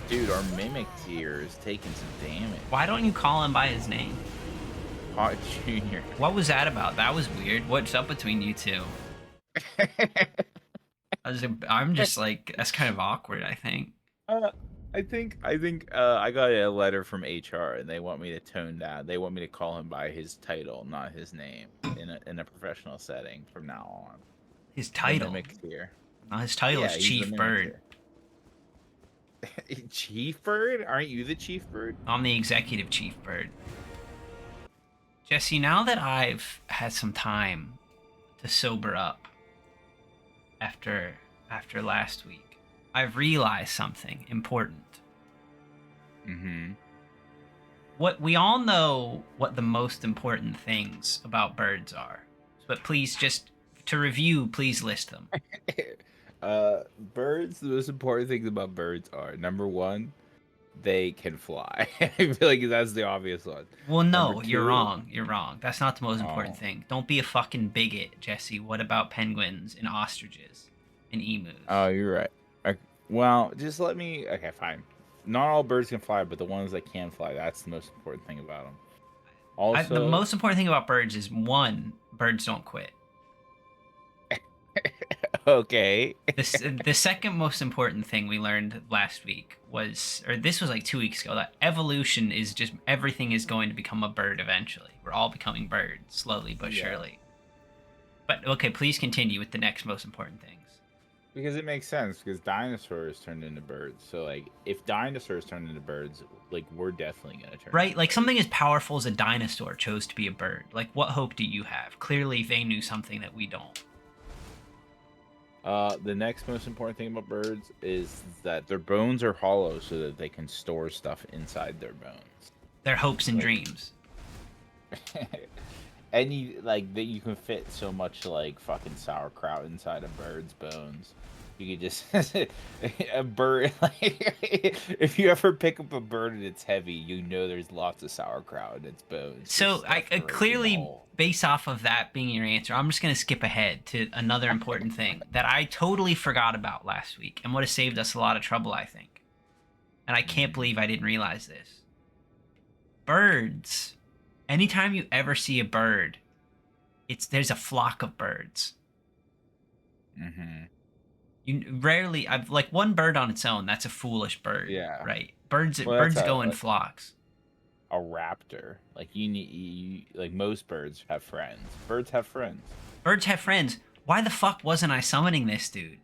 Dude, our mimic tier is taking some damage. Why don't you call him by his name? Hot Junior. What was that about? That was weird. What's up between you two? I'm just like, that's kind of awkward, I think. Uh, I got a letter from HR and they want me to tone down. They want me to call him by his title, not his name, in a professional setting from now on. His The title. mimic tier. No, his title Yeah, is he's the Chief mimic Bird. tier. Chief Bird? Aren't you the Chief Bird? I'm the executive Chief Bird. Jesse, now that I've had some time to sober up after last week, I've realized something important. Mm-hmm. What we all know what the most important things about birds are. But please just to review, please list them. Birds, the most important things about birds are number one, they can fly. I feel like that's the obvious one. Well, Number no, you're two, wrong. You're wrong. That's not the most important oh, thing. Don't be a fucking bigot, Jesse. What about penguins and ostriches and emus? oh, you're right. Well, just let me. Okay, fine. Not all birds can fly, but the ones that can fly, that's the most important thing about them. The Also, most important thing about birds is one, birds don't quit. okay. The second most important thing we learned last week was, or this was like 2 weeks ago, that evolution is just everything is going to become a bird eventually. We're all becoming birds, slowly but Yeah, surely. But okay, please continue with the next most important things. because it makes sense because dinosaurs turned into birds. So like, if dinosaurs turned into birds, like we're definitely gonna turn Right? into Like birds. something as powerful as a dinosaur chose to be a bird. Like, what hope do you have? Clearly, they knew something that we don't. The next most important thing about birds is that their bones are hollow so that they can store stuff inside their bones. Their hopes and Like, dreams. any like that you can fit so much like fucking sauerkraut inside a bird's bones. You could just a bird like if you ever pick up a bird and it's heavy, you know there's lots of sauerkraut in its bones just So, stuffed I right in the clearly, hole. based off of that being your answer, I'm just going to skip ahead to another important thing that I totally forgot about last week and would have saved us a lot of trouble, I think. And I can't Mm-hmm. believe I didn't realize this. Birds, anytime you ever see a bird, there's a flock of birds. Mm-hmm. You rarely, I've like one bird on its own. That's a foolish bird, Yeah. right? Well, that's Birds go in flocks. a raptor. Like like most birds have friends. Birds have friends. Birds have friends. Why the fuck wasn't I summoning this dude?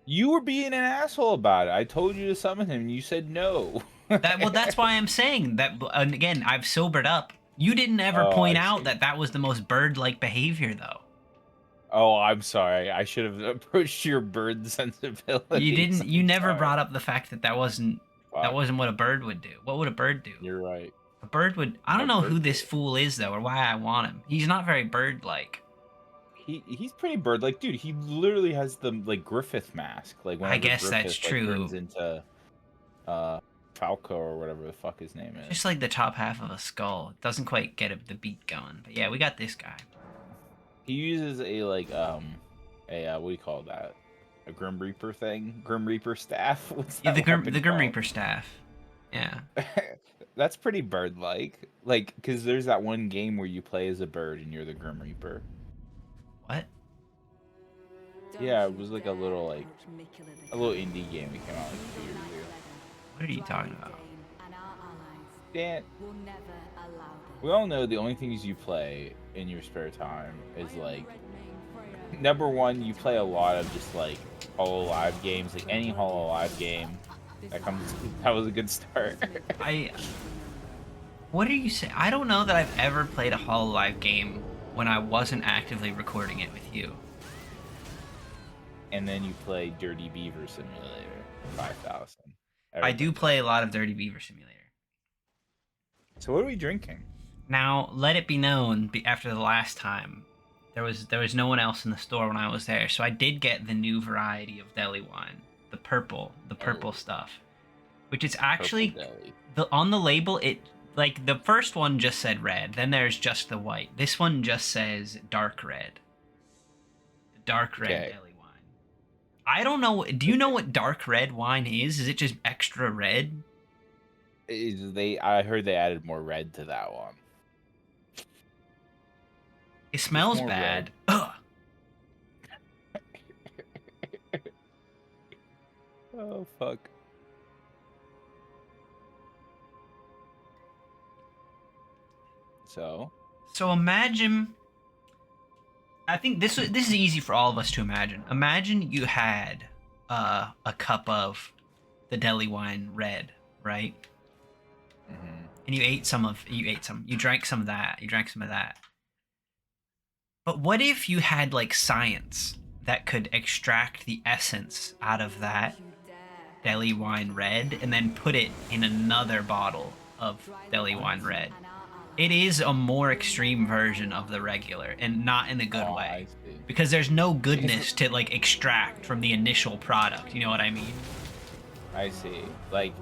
You were being an asshole about it. I told you to summon him and you said no. That's why I'm saying that. And again, I've sobered up. You didn't ever Oh, point I out see. that that was the most bird-like behavior, though. Oh, I'm sorry. I should have approached your bird You sensibilities. didn't. You I'm never sorry. brought up the fact that that Fuck. wasn't what a bird would do. What would a bird do? You're right. A bird would. I A don't know who bird this did. fool is though, or why I want him. He's not very bird-like. He's pretty bird like, dude. He literally has the like Griffith mask. Like I whenever guess that's Griffith like turns true. into Falco or whatever the fuck his name is. Just like the top half of a skull. It doesn't quite get the beat going. But yeah, we got this guy. He uses a like what do you call that? A Grim Reaper thing? Grim Reaper staff? What's Yeah, that weapon the Grim called? Reaper staff. Yeah. That's pretty bird-like. Like, because there's that one game where you play as a bird and you're the Grim Reaper. What? Yeah, it was like a little indie game that came out like 2 years ago. What are you talking about? Dan, we all know the only things you play in your spare time is like number one, you play a lot of just like Hololive games, like any Hololive game that comes. That was a good start. I. What are you saying? I don't know that I've ever played a Hololive game when I wasn't actively recording it with you. And then you play Dirty Beaver Simulator 5000. I do Everybody does. play a lot of Dirty Beaver Simulator. So what are we drinking? Now, let it be known, after the last time, there was no one else in the store when I was there, so I did get the new variety of deli wine, the purple Oh, stuff, which is Purple actually Deli. on the label. It like the first one just said red, then there's just the white. This one just says dark red. The dark red Okay. deli wine. I don't know. Do you know what dark red wine is? Is it just extra red? I heard they added more red to that one. It Just smells more red. bad. Ugh. Oh fuck. So So imagine. I think this is easy for all of us to imagine. Imagine you had a cup of the deli wine red, right? mhm. And you drank some of that. You drank some of that. But what if you had like science that could extract the essence out of that deli wine red and then put it in another bottle of deli wine red? It is a more extreme version of the regular and not in a good Oh, way I see. because there's no goodness to like extract from the initial product. You know what I mean? I see. Like,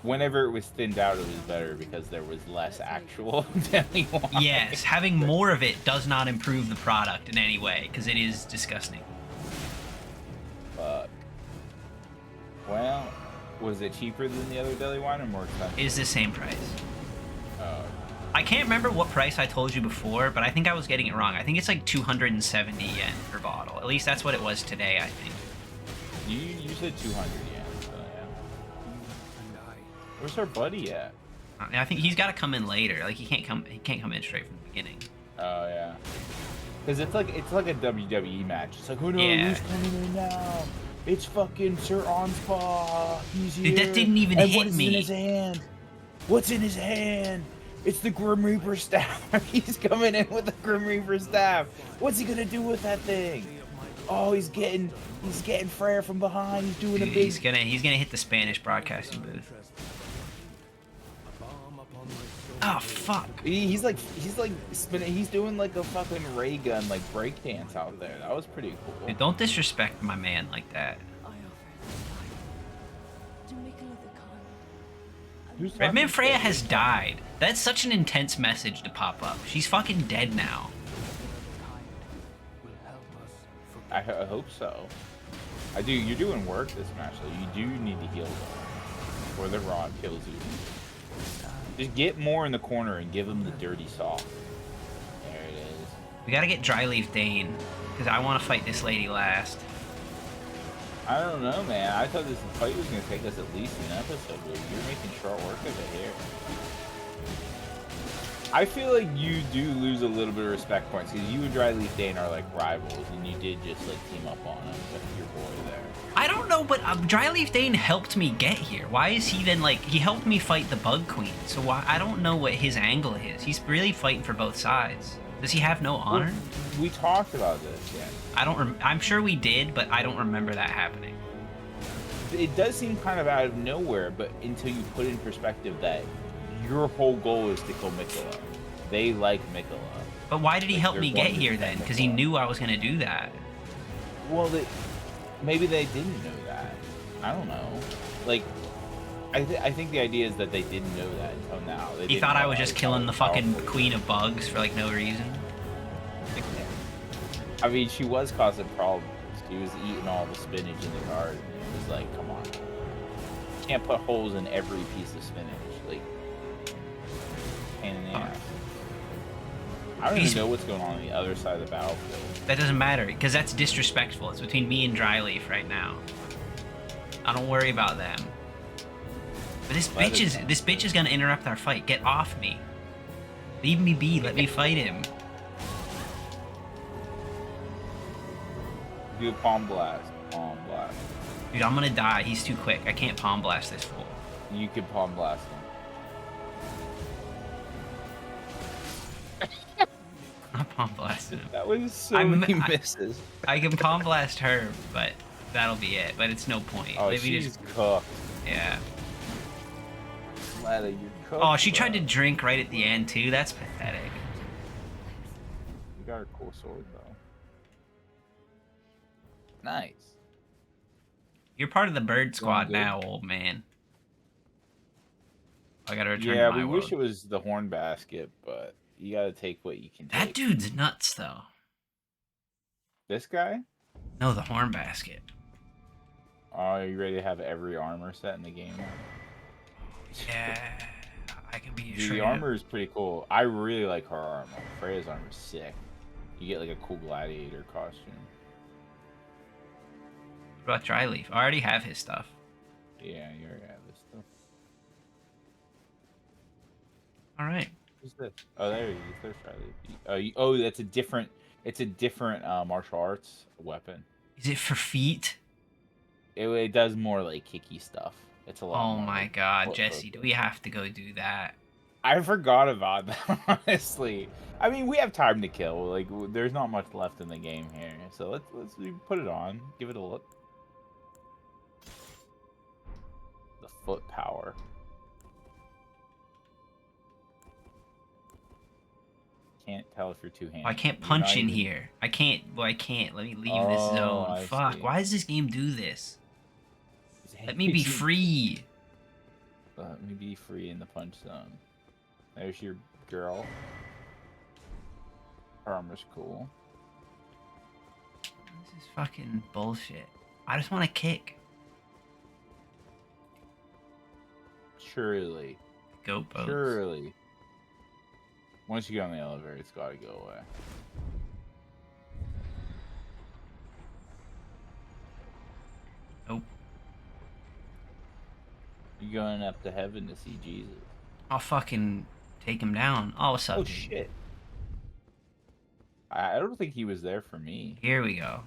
whenever it was thinned out, it was better because there was less actual deli wine. Yes, having more of it does not improve the product in any way because it is disgusting. Fuck. Well, was it cheaper than the other deli wine or more expensive? It is the same price. Oh, I can't remember what price I told you before, but I think I was getting it wrong. I think it's like 270 yen per bottle. At least that's what it was today, I think. you said 200 yen. So yeah. Where's our buddy at? I think he's got to come in later. Like he can't come in straight from the beginning. Oh yeah. Because it's like a WWE match. It's like, oh no, Yeah. who's coming in now? It's fucking Sir Onspaw. He's here. Dude, that didn't even and hit what is me. in his hand? What's in his hand? It's the Grim Reaper staff. He's coming in with the Grim Reaper staff. What's he gonna do with that thing? Oh, he's getting Freya from behind. He's doing Dude, a big. he's gonna hit the Spanish broadcasting booth. Oh fuck! He's like spinning. He's doing like a fucking ray gun like breakdance out there. That was pretty cool. Dude, don't disrespect my man like that. Redman Freya has died. That's such an intense message to pop up. She's fucking dead now. I hope so. I do. You're doing work this match, though. You do need to heal them, or the rod kills you. Just get more in the corner and give him the dirty saw. There it is. We gotta get Dryleaf Dane, because I want to fight this lady last. I don't know, man. I thought this fight was gonna take us at least an episode, but you're making short work of it here. I feel like you do lose a little bit of respect points because you and Dryleaf Dane are like rivals, and you did just like team up on him with your boy there. I don't know, but Dryleaf Dane helped me get here. Why is he then like he helped me fight the Bug Queen? So why I don't know what his angle is. He's really fighting for both sides. Does he have no honor? Well, we talked about this, yeah. I'm sure we did, but I don't remember that happening. It does seem kind of out of nowhere, but until you put in perspective that your whole goal is to kill Mikola. They like Mikola. But why did he Like, help they're me going get to here defend then? Because he Mikola. knew I was gonna do that. Well, maybe they didn't know that. I don't know. Like, I think the idea is that they didn't know that until now. They He didn't thought know I was how just killing the fucking powerful- Queen of Bugs for like no reason. I mean, she was causing problems. She was eating all the spinach in the garden. It was like, come on. You can't put holes in every piece of spinach. Like, pain in the ass. I don't even know what's going on the other side of the battlefield. That doesn't matter because that's disrespectful. It's between me and Dryleaf right now. I don't worry about them. But this bitch is gonna interrupt our fight. Get off me. Leave me be. Let me fight him. Do a palm blast. Palm blast. Dude, I'm gonna die. He's too quick. I can't palm blast this fool. You could palm blast him. I'm palm blasting him. That was so many misses. I can palm blast her, but that'll be it. But it's no point. Oh, Maybe she's cooked. yeah. Letta, you're cooked. Oh, she tried to bro. drink right at the end too. That's pathetic. You got a cool sword though. Nice. You're part of the bird squad good. now, old man. I gotta return Yeah, to my we world. wish it was the horn basket, but you gotta take what you can That take. dude's nuts, though. This guy? No, the horn basket. Are you ready to have every armor set in the game? Yeah, I can be Dude, the armor is pretty cool. I really like her armor. Freya's armor is sick. You get like a cool gladiator costume. What about Dryleaf? I already have his stuff. Yeah, you already have this stuff. All right. Who's this? Oh, there he is. There's Charlie. Oh, that's a different. It's a different martial arts weapon. Is it for feet? It does more like kicky stuff. It's a lot Oh more. my Like, god, Jesse, do we have to go do that? I forgot about that. Honestly, I mean, we have time to kill. Like, there's not much left in the game here, so let's put it on. Give it a look. The foot power. Can't tell if you're two-handed. Oh, I can't punch in here. I can't. Well, I can't. Let me leave this zone. I Fuck. see. Why does this game do this? Let me be free. Let me be free in the punch zone. There's your girl. Her armor's cool. This is fucking bullshit. I just want to kick. Surely. Go boats. Surely. Once you get on the elevator, it's gotta go away. Nope. You're going up to heaven to see Jesus. I'll fucking take him down. Oh, what's up, Oh, dude? shit. I don't think he was there for me. Here we go.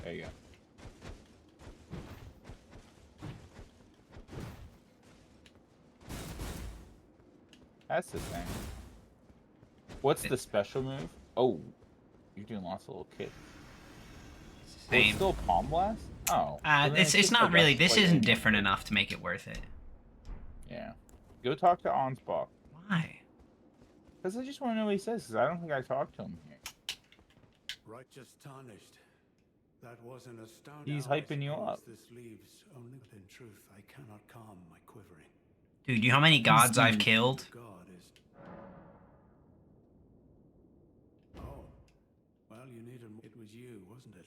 There you go. That's the thing. What's the special move? Oh, you're doing lots of little kicks. It's the Oh, it's same. still Palm Blast? Oh. So then It's just not the really. rest This play isn't anymore. different enough to make it worth it. Yeah. Go talk to Ansbach. Why? Because I just want to know what he says, because I don't think I talked to him here. Righteous tarnished. That was an astounding. He's hyping you up. This leaves only, but in truth, I cannot calm my quivering. Dude, you know how many gods I've killed? God is. Oh, well, you needed. It was you, wasn't it?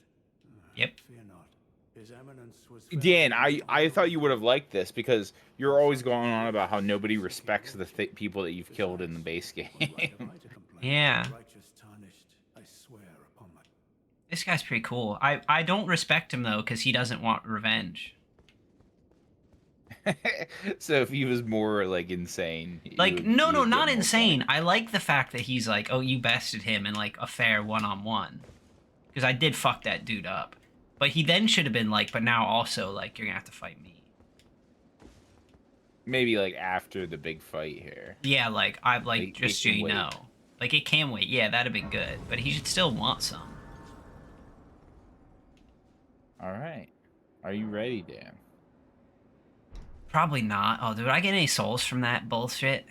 Yep. Fear not. His eminence was. Dan, I thought you would have liked this, because you're always going on about how nobody respects the people that you've killed in the base game. Yeah. Righteous tarnished. I swear upon my. This guy's pretty cool. I don't respect him though because he doesn't want revenge. So if he was more like insane, Like you no, would get not more insane. points. I like the fact that he's like, oh, you bested him in like a fair one-on-one. Because I did fuck that dude up. But he then should have been like, but now also like you're gonna have to fight me. Maybe like after the big fight here. Yeah, like I like Like, just it so can you wait. know. Like it can wait. Yeah, that'd have been good. But he should still want some. All right, are you ready, Dan? Probably not. Oh, did I get any souls from that bullshit?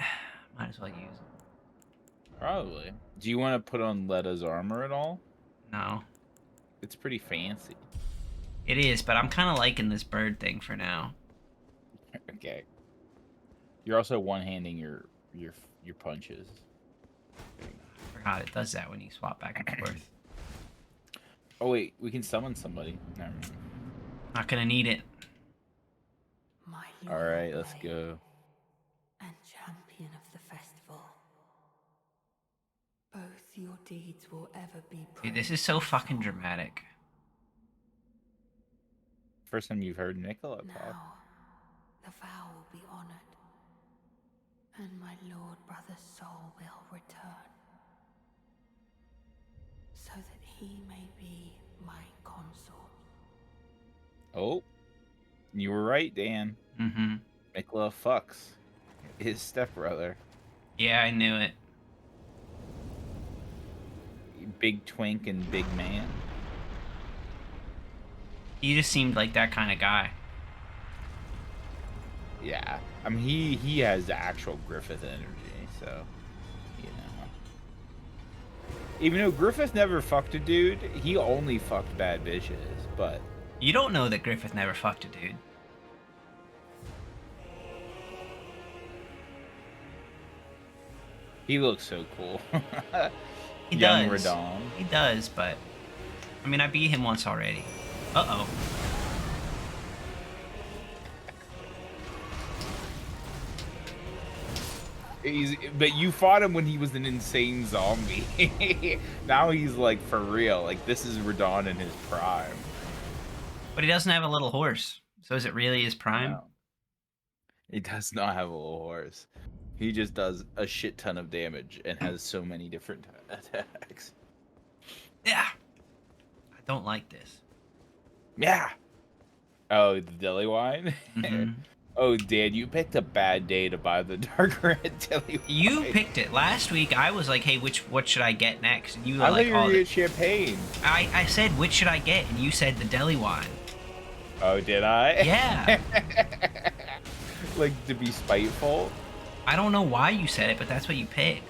Might as well use them. Probably. Do you want to put on Letta's armor at all? No. It's pretty fancy. It is, but I'm kind of liking this bird thing for now. Okay. You're also one-handing your punches. I forgot it does that when you swap back and forth. Oh wait, we can summon somebody. Never mind. Not gonna need it. All right, let's go. And champion of the festival. Both your deeds will ever be Dude, this praised. is so fucking dramatic. First time you've heard Nicola talk. Now, the vow will be honored, and my lord brother's soul will return, so that he may be my consort. Oh, you were right, Dan. Mm-hmm. Nicola fucks his stepbrother. Yeah, I knew it. Big twink and big man. He just seemed like that kind of guy. Yeah, I mean he has the actual Griffith energy, so you know. Even though Griffith never fucked a dude, he only fucked bad bitches. But You don't know that Griffith never fucked a dude. he looks so cool. He Young does. Radon. He does, but I mean, I beat him once already. Uh-oh. But you fought him when he was an insane zombie. Now he's like for real. Like this is Radon in his prime. But he doesn't have a little horse. So is it really his prime? No. He does not have a little horse. He just does a shit ton of damage and has so many different attacks. Yeah. I don't like this. Yeah. Oh, the deli wine? Mm-hmm. Oh, Dan, you picked a bad day to buy the dark red deli wine. You picked it. Last week, I was like, hey, what should I get next? And you were I like, thought you were gonna get champagne. I said, which should I get? And you said the deli wine. Oh, did I? Yeah. Like, to be spiteful? I don't know why you said it, but that's what you picked.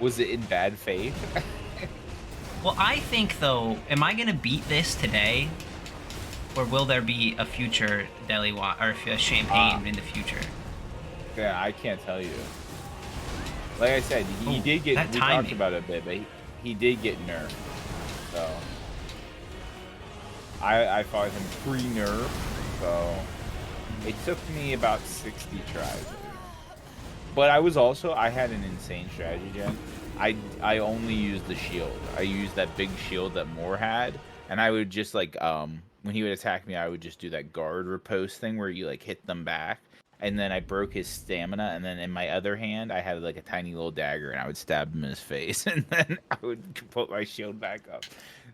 Was it in bad faith? Well, I think, though, am I going to beat this today? Or will there be a future deli wine, or a champagne in the future? Yeah, I can't tell you. Like I said, he did get, we talked about it a bit, but he did get nerfed. So, I fought him pre-nerf, so it took me about 60 tries. But I had an insane strategy, Jen. I only used the shield. I used that big shield that Moore had, and I would just like, when he would attack me, I would just do that guard riposte thing where you like hit them back, and then I broke his stamina, and then in my other hand I had like a tiny little dagger, and I would stab him in his face, and then I would put my shield back up.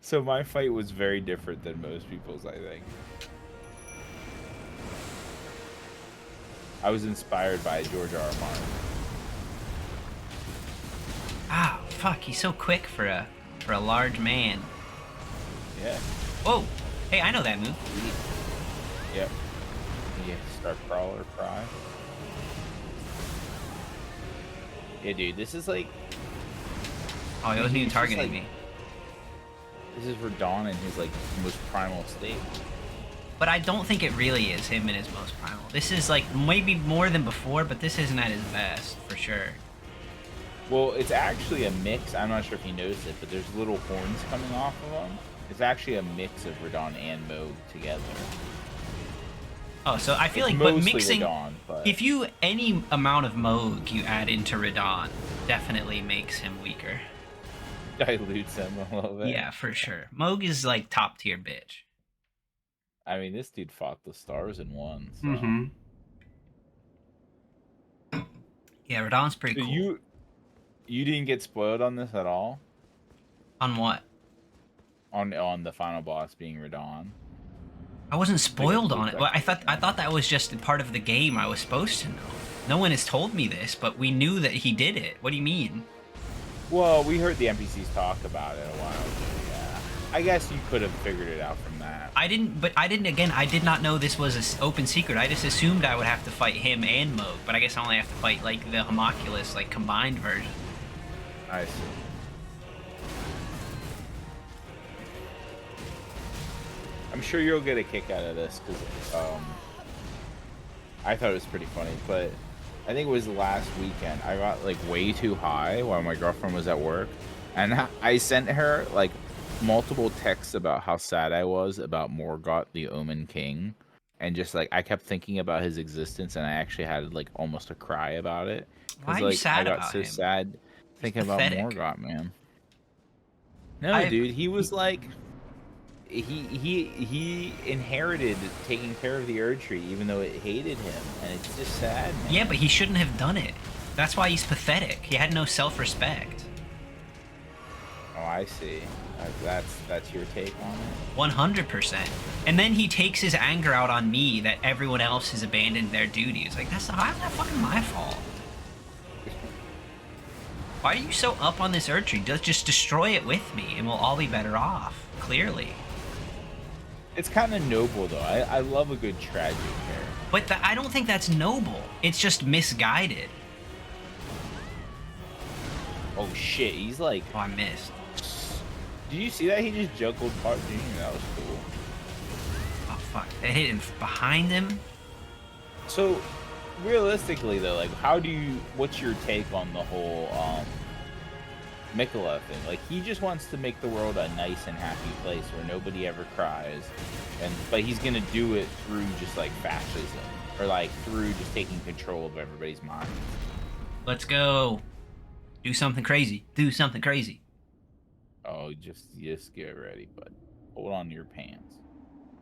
So my fight was very different than most people's, I think. I was inspired by George R. R. Martin. Ah, fuck! He's so quick for a large man. Yeah. Whoa! Hey, I know that move. Yep. Yeah, start crawler pry. Yeah, dude, this is like. Oh, he wasn't even targeting like, me. This is Radon in his like most primal state. But I don't think it really is him in his most primal. This is like maybe more than before, but this isn't at his best for sure. Well, it's actually a mix. I'm not sure if you noticed it, but there's little horns coming off of him. It's actually a mix of Radon and Moog together. Oh, so I feel like, but mixing, Radon, if you any amount of Moog you add into Radon, definitely makes him weaker. Dilutes him a little bit. Yeah, for sure. Moog is like top tier bitch. I mean, this dude fought the stars and won. So. Mm-hmm. Yeah, Radon's pretty cool. You didn't get spoiled on this at all? On what? On the final boss being Radon. I wasn't spoiled on it. Well, I thought that was just part of the game I was supposed to know. No one has told me this, but we knew that he did it. What do you mean? Well, we heard the NPCs talk about it a while ago, yeah. I guess you could have figured it out from that. I did not know this was an open secret. I just assumed I would have to fight him and Moog, but I guess I only have to fight, like, the Homunculus, like, combined version. I see. I'm sure you'll get a kick out of this, because, I thought it was pretty funny, but I think it was last weekend. I got, like, way too high while my girlfriend was at work, and I sent her, like, multiple texts about how sad I was about Morgott, the Omen King, and just, like, I kept thinking about his existence, and I actually had, like, almost a cry about it. Why are you sad I got about so him? sad thinking about Morgott, man. No, dude, he was, like... He inherited taking care of the Erdtree, even though it hated him, and it's just sad, man. Yeah, but he shouldn't have done it. That's why he's pathetic. He had no self-respect. Oh, I see. That's your take on it? 100%. And then he takes his anger out on me that everyone else has abandoned their duties. Like, how's that fucking my fault? Why are you so up on this Erdtree? Just destroy it with me, and we'll all be better off. Clearly. It's kind of noble, though. I love a good tragedy here. But I don't think that's noble. It's just misguided. Oh, shit. He's like... Oh, I missed. Did you see that? He just juggled Part Junior. That was cool. Oh, fuck. It hit him behind him? So, realistically, though, like, what's your take on the whole, Mikola thing. Like, he just wants to make the world a nice and happy place where nobody ever cries, but he's gonna do it through just like fascism, or like through just taking control of everybody's minds. Let's go. Do something crazy. Do something crazy. Oh, just get ready, bud. Hold on to your pants.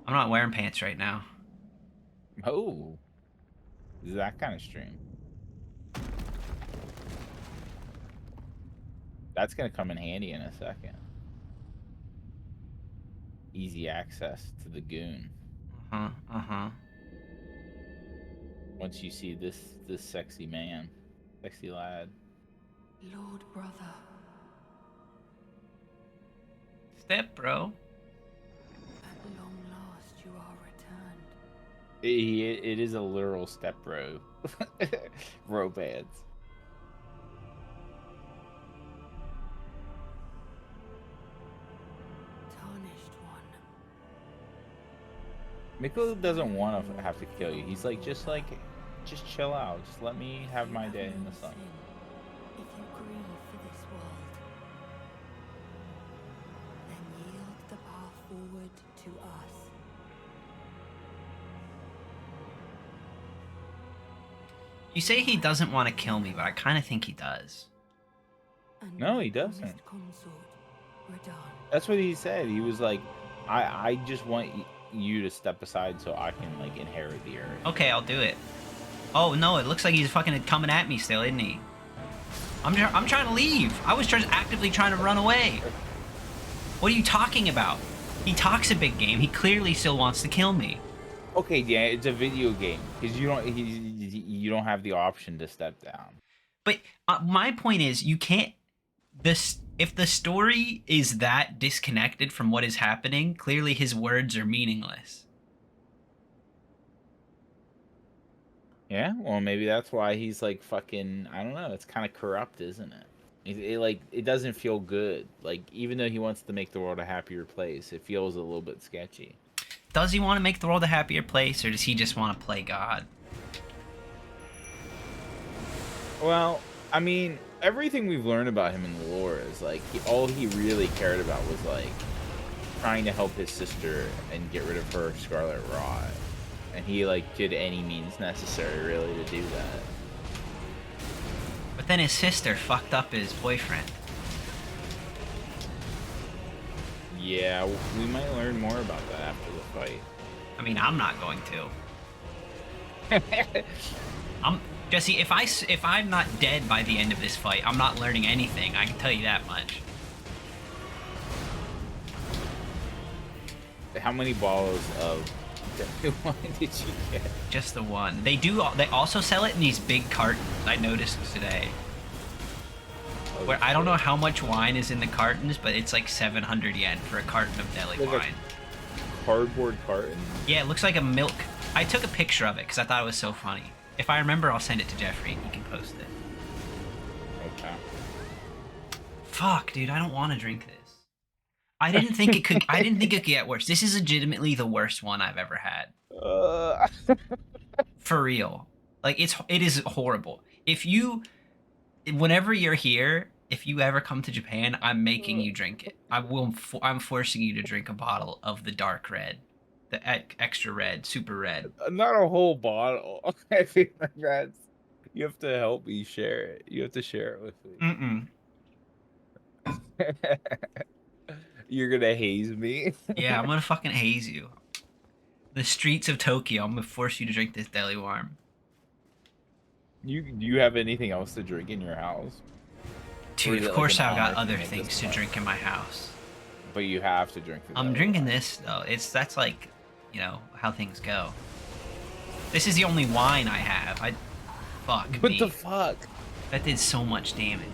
I'm not wearing pants right now. Oh, this is that kind of stream. That's gonna come in handy in a second. Easy access to the goon. Uh-huh. Once you see this sexy man, sexy lad. Lord brother. Step, bro. At long last you are returned. It is a literal step bro. Romance. Tarnished one. Mikko doesn't want to have to kill you. He's like, just chill out. Just let me have my day in the sun. If you grieve for this world, then yield the path forward to us. You say he doesn't want to kill me, but I kind of think he does. And No, my he doesn't. promised consort, Radahn. That's what he said. He was like, I just want you to step aside so I can like inherit the earth. Okay, I'll do it. Oh no, it looks like he's fucking coming at me still, isn't he? I'm trying to leave. I was actively trying to run away. What are you talking about? He talks a big game. He clearly still wants to kill me. Okay, yeah, it's a video game because you don't have the option to step down. But my point is, you can't. If the story is that disconnected from what is happening, clearly his words are meaningless. Yeah, well, maybe that's why he's like fucking. I don't know. It's kind of corrupt, isn't it? It doesn't feel good. Like, even though he wants to make the world a happier place, it feels a little bit sketchy. Does he want to make the world a happier place, or does he just want to play God? Well, I mean, everything we've learned about him in the lore is like all he really cared about was like trying to help his sister and get rid of her scarlet rot, and he like did any means necessary really to do that. But then his sister fucked up his boyfriend. Yeah, we might learn more about that after the fight. I mean, I'm not going to. Jesse, if I'm not dead by the end of this fight, I'm not learning anything. I can tell you that much. How many bottles of wine did you get? Just the one. They also sell it in these big cartons. I noticed today. Where I don't know how much wine is in the cartons, but it's like 700 yen for a carton of deli Like wine. a cardboard carton. Yeah, it looks like a milk. I took a picture of it because I thought it was so funny. If I remember, I'll send it to Jeffrey and he can post it. Okay. Fuck, dude, I don't want to drink this. I didn't think it could. I didn't think it could get worse. This is legitimately the worst one I've ever had. For real. Like it is horrible. Whenever you're here, if you ever come to Japan, I'm making you drink it. I'm forcing you to drink a bottle of the dark red, the extra red, super red. Not a whole bottle. I feel like you have to help me share it. You have to share it with me. You're gonna haze me. Yeah, I'm gonna fucking haze you. The streets of Tokyo. I'm gonna force you to drink this deli warm. Do you have anything else to drink in your house? Dude, of course I've got other things to drink in my house. But you have to drink. I'm drinking this though. That's like, you know, how things go. This is the only wine I have. Fuck me. What the fuck? That did so much damage.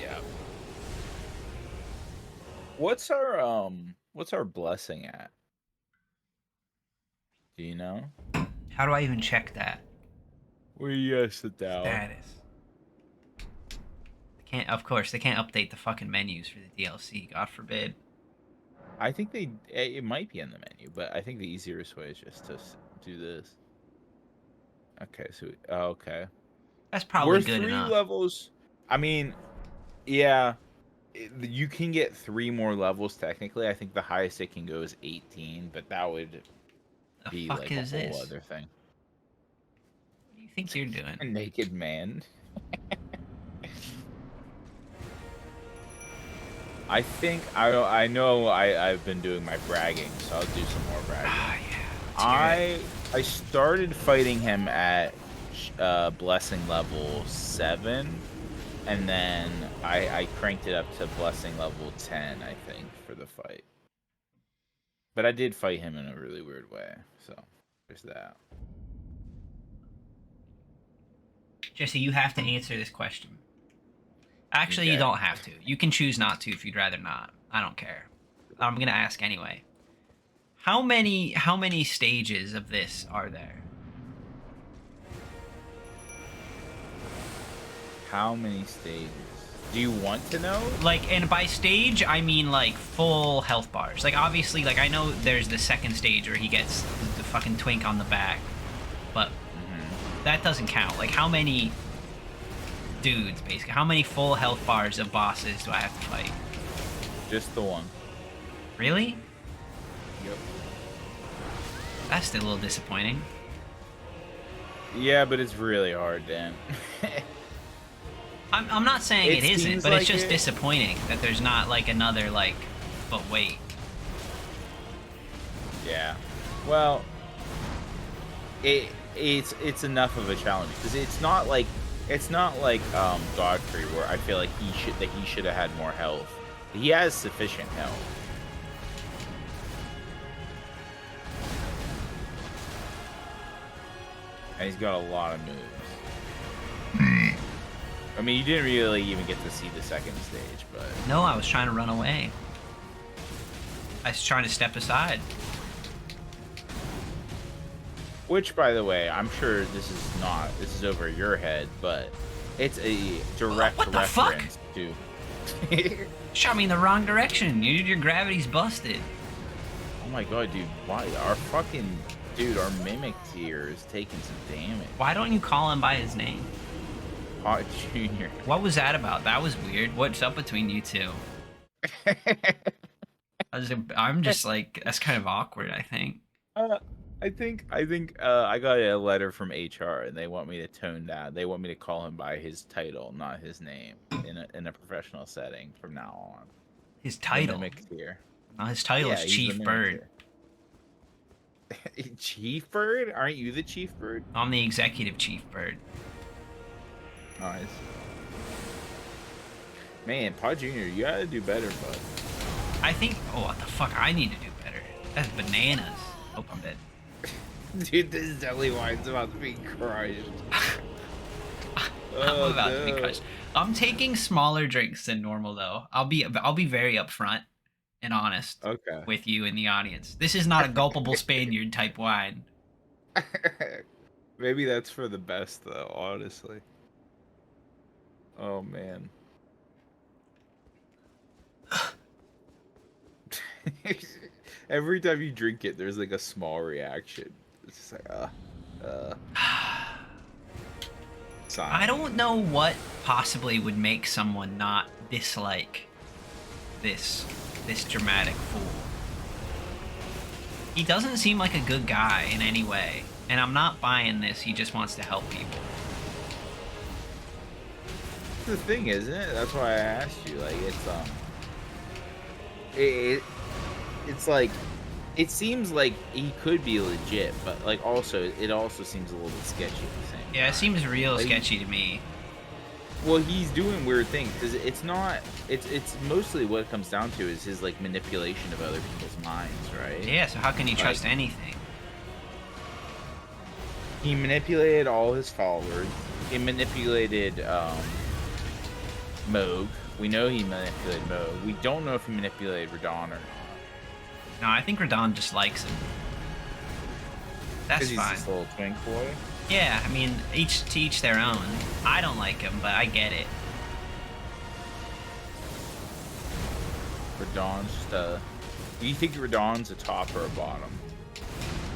Yeah. What's our blessing at? Do you know? How do I even check that? Where you gotta sit down. Status. Of course, they can't update the fucking menus for the DLC. God forbid. I think it might be in the menu, but I think the easiest way is just to do this. Okay, so okay. That's probably We're good three enough. levels. I mean, Yeah, you can get 3 more levels technically. I think the highest it can go is 18, but that would The be fuck like a is whole this? other thing. What do you think you're doing? A naked man. I think I know I've been doing my bragging, so I'll do some more bragging. Ah, yeah. Let's hear it. I started fighting him at blessing level 7, and then I cranked it up to blessing level 10, I think, for the fight. But I did fight him in a really weird way, so there's that. Jesse, you have to answer this question. Actually, you Okay. don't have to. You can choose not to if you'd rather not. I don't care. I'm gonna ask anyway. How many stages of this are there? How many stages? Do you want to know? Like, and by stage, I mean like full health bars. Like, obviously, like I know there's the second stage where he gets the fucking twink on the back, but that doesn't count. Like, how many dudes, basically? How many full health bars of bosses do I have to fight? Just the one. Really? Yep. That's still a little disappointing. Yeah, but it's really hard, Dan. I'm not saying it isn't, seems but it's like just it. disappointing that there's not like another like. But wait, Yeah. Well, it's enough of a challenge because it's not like Godfrey where I feel like he should have had more health. He has sufficient health. And he's got a lot of moves. I mean, you didn't really even get to see the second stage, but no, I was trying to run away. I was trying to step aside. which, by the way, I'm sure this is over your head, but it's a direct What the fuck? reference to. Shot me in the wrong direction. Your gravity's busted. Oh my god, dude! Why our mimic tier is taking some damage. Why don't you call him by his name? Hot Junior. What was that about? That was weird. What's up between you two? I'm just like, that's kind of awkward, I think. I think I got a letter from HR and they want me to tone down. They want me to call him by his title, not his name, in a professional setting from now on. His The title. mimic tier. No, his title Yeah, is he's the Chief mimic Bird. tier. Chief Bird? Aren't you the Chief Bird? I'm the executive Chief Bird. Nice. Man, Pod Junior, you gotta do better, bud. I think. Oh, what the fuck? I need to do better. That's bananas. Oh, I'm dead. Dude, this jelly wine's about to be crushed. I'm about to be crushed. I'm taking smaller drinks than normal, though. I'll be very upfront and honest Okay. with you in the audience. This is not a gulpable Spaniard type wine. Maybe that's for the best, though, honestly. Oh, man. Every time you drink it, there's like a small reaction. It's just like, sign. I don't know what possibly would make someone not dislike this dramatic fool. He doesn't seem like a good guy in any way, and I'm not buying this. He just wants to help people. That's the thing, isn't it? That's why I asked you. Like, it's like, it seems like he could be legit, but like it also seems a little bit sketchy at the same time. Yeah, it seems real Like, sketchy to me. Well, he's doing weird things because it's mostly what it comes down to is his like manipulation of other people's minds, right? Yeah, so how can you trust anything? He manipulated all his followers. He manipulated Moog. We know he manipulated Moog. We don't know if he manipulated Radon or not. No, I think Radon just likes him. That's He's fine. this little twink boy. Yeah, I mean, each to each their own. I don't like him, but I get it. Radon's just do you think Radon's a top or a bottom?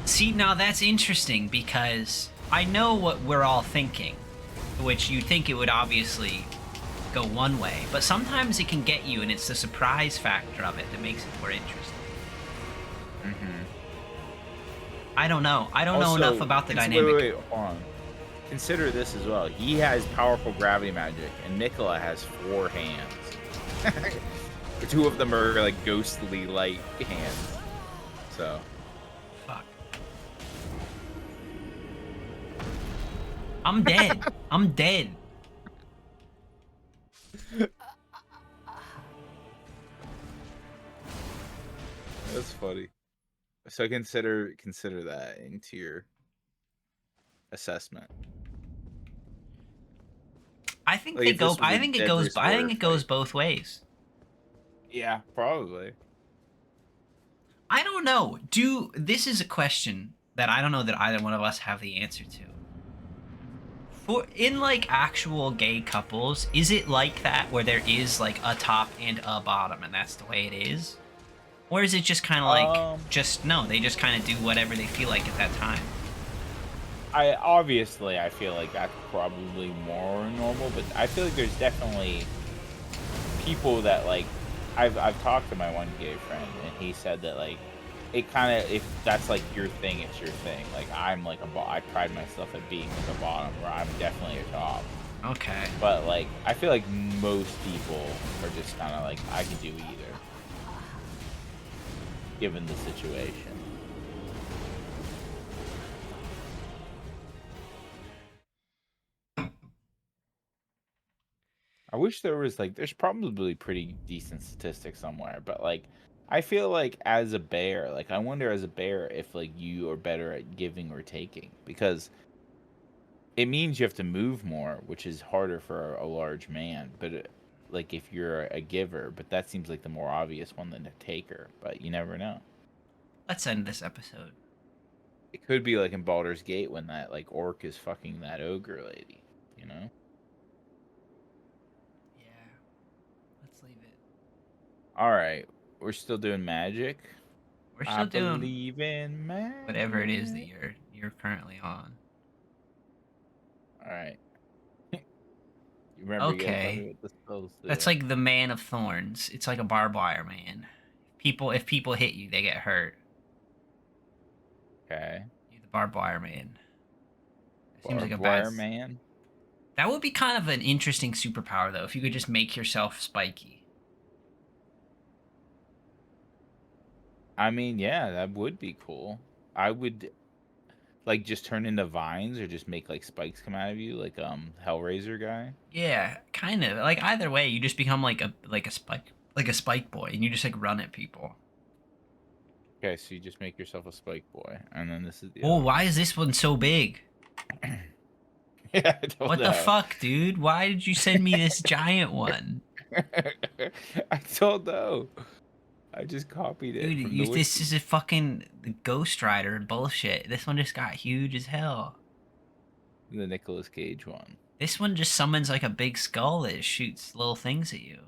See, now that's interesting because I know what we're all thinking, which you'd think it would obviously go one way, but sometimes it can get you, and it's the surprise factor of it that makes it more interesting. Mm-hmm. I don't know. I don't know enough about the dynamic. Wait, hold on. Consider this as well. He has powerful gravity magic, and Nicola has 4 hands. 2 of them are like ghostly light hands. So. Fuck. I'm dead. I'm dead. That's funny. So consider that into your assessment. I think Like, they if go. this was I a think it Dead goes. versus I think Warrior it goes fight. both ways. Yeah, probably. I don't know. This is a question that I don't know that either one of us have the answer to. For in like actual gay couples, is it like that where there is like a top and a bottom, and that's the way it is? Or is it just kind of like they just kind of do whatever they feel like at that time? I feel like that's probably more normal, but I feel like there's definitely people that like I've talked to my one gay friend, and he said that like it kind of, if that's like your thing, it's your thing. Like I'm like I pride myself at being at the bottom, where I'm definitely a top. Okay. But like I feel like most people are just kind of like I can do either, given the situation. I wish there was like, there's probably pretty decent statistics somewhere, but like I feel like as a bear, like I wonder as a bear if like you are better at giving or taking, because it means you have to move more, which is harder for a large man. But like if you're a giver, but that seems like the more obvious one than a taker, but you never know. Let's end this episode. It could be like in Baldur's Gate when that like orc is fucking that ogre lady, you know? Yeah. Let's leave it. All right, we're still doing magic. We're I still doing believe in whatever it is that magic. you're currently on. All right. You remember, you gotta tell me Okay. what the spells That's do. like the Man of Thorns. It's like a barbed wire man. If people hit you, they get hurt. Okay. You're the barbed wire man. It seems like a Barbed bad. wire man. That would be kind of an interesting superpower, though, if you could just make yourself spiky. I mean, yeah, that would be cool. I would like just turn into vines or just make like spikes come out of you, like Hellraiser guy. Yeah, kind of. Like either way, you just become like a spike boy, and you just like run at people. Okay, so you just make yourself a spike boy, and then this is the Oh, other why is this one so big? one. Yeah, I don't What the know. fuck, dude? Why did you send me this giant one? I don't know. I just copied it Dude, from the this wiki. is a fucking Ghost Rider bullshit. This one just got huge as hell. The Nicolas Cage one. This one just summons like a big skull that shoots little things at you.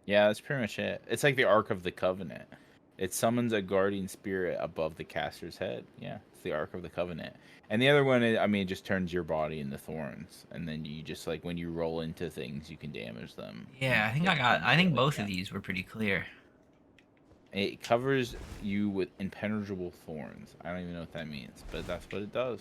Yeah, that's pretty much it. It's like the Ark of the Covenant. It summons a guardian spirit above the caster's head. Yeah, it's the Ark of the Covenant. And the other one, I mean, it just turns your body into thorns, and then you just like when you roll into things, you can damage them. Yeah, And it becomes I think like both of that. these were pretty clear. It covers you with impenetrable thorns. I don't even know what that means, but that's what it does.